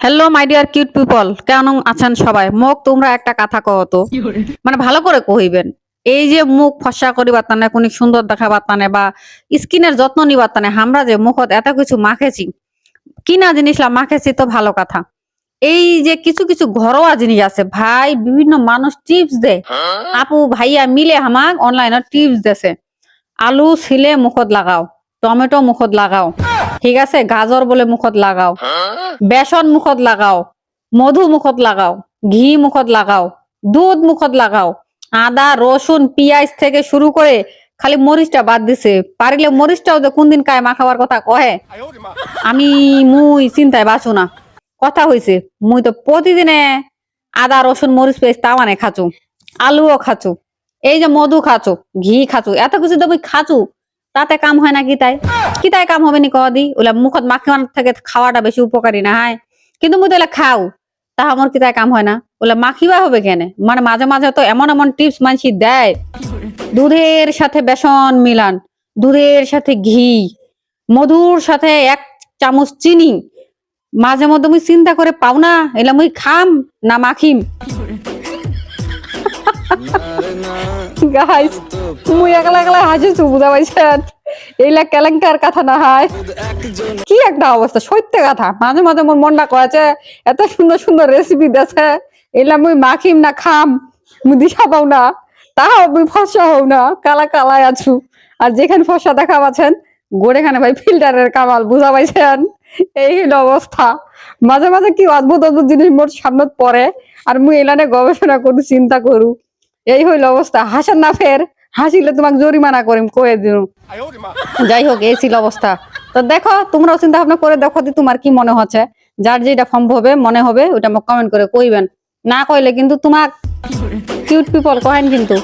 Hello my dear cute people, কেমন আছেন সবাই? মোক তোমরা একটা কথা কও তো, মানে ভালো করে কহিবেন। এই যে মুখ ফসা করিবার তানে, কোন সুন্দর দেখাবার তানে বা স্কিনের যত্ন নিবার তানে আমরা যে মুখত এত কিছু মাখেছি, কিনা জিনিসলা মাখেছি তো ভালো কথা। এই যে কিছু কিছু ঘরোয়া জিনিস আছে ভাই, বিভিন্ন মানুষ টিপস দেয়, আপু ভাইয়া মিলে আমাক অনলাইনে টিপস দেছে। আলু ছিলে মুখত লাগাও, টমেটো মুখত লাগাও, ঠিক আছে, গাজর বলে মুখত লাগাও, বেসন মুখত লাগাও, মধু মুখত লাগাও, ঘি মুখত লাগাও, দুধ মুখত লাগাও, আদা রসুন পিঁয়াজ থেকে শুরু করে খালি মরিচটা বাদ দিছে। পারিলে মরিচটাও যে কোনদিন কায় মাখাবার কথা কহে, আমি মুই চিন্তায় বাঁচু না। কথা হইছে, মুই তো প্রতিদিনে আদা রসুন মরিচ পেস্ট তাওয়ানে খাচু, আলুও খাচু, এই যে মধু খাচু, ঘি খাচু, এত কিছু তো মুই খাচু, তাতে কাম হয় না কি তাই কাম হবে নি কদি? ওলা মুখত মাখার থেকে খাওয়াটা বেশি উপকারী না হয়, কিন্তু মুই তো এলা খাও, তা আমার কি তাই কাম হয় না? ওলা মাখিবা হবে কেন? মানে মাঝে মাঝে তো এমন এমন টিপস মানসি দেয়, দুধের সাথে বেসন মিলান, দুধের সাথে ঘি, মধুর সাথে 1 চামচ চিনি, মাঝে মধ্যে মুই চিন্তা করে পাও না এলা মুই খাম না মাখিম। গাইস, মুই একলা একলা হাসিছু, বুঝা পাইছেন? এইলা কেলেঙ্কার কথা না হয়, কি একটা অবস্থা, সত্য কথা। মাঝে মাঝে মোর মনটা কয়েছে, এত সুন্দর সুন্দর রেসিপি দেছে, এলা মুই মাখিম না খাম, মুই দিশা পাও না। তাও মুই ফসা হও না, কালা কালাই আছু। আর যেখানে ফসা দেখা পাচ্ছেন, গোড়েখানে ভাই ফিল্টারের কামাল, বুঝা পাইছেন? এই হলো অবস্থা। মাঝে মাঝে কি অদ্ভুত অদ্ভুত জিনিস মোর সামনে পড়ে, আর মুই এলানে গবেষণা করু, চিন্তা করু। এই হইল অবস্থা। হাসেন না ফের, হাসিলে তোমাকে জরিমানা করিম কয়ে দিন। যাই হোক, এই ছিল অবস্থা। তো দেখো, তোমরাও চিন্তা ভাবনা করে দেখো যে তোমার কি মনে হচ্ছে। যার যেটা সম্ভব হবে মনে হবে ওটা আমাকে কমেন্ট করে কইবেন। না কইলে কিন্তু তোমাক কিউট পিপল কহেন কিন্তু।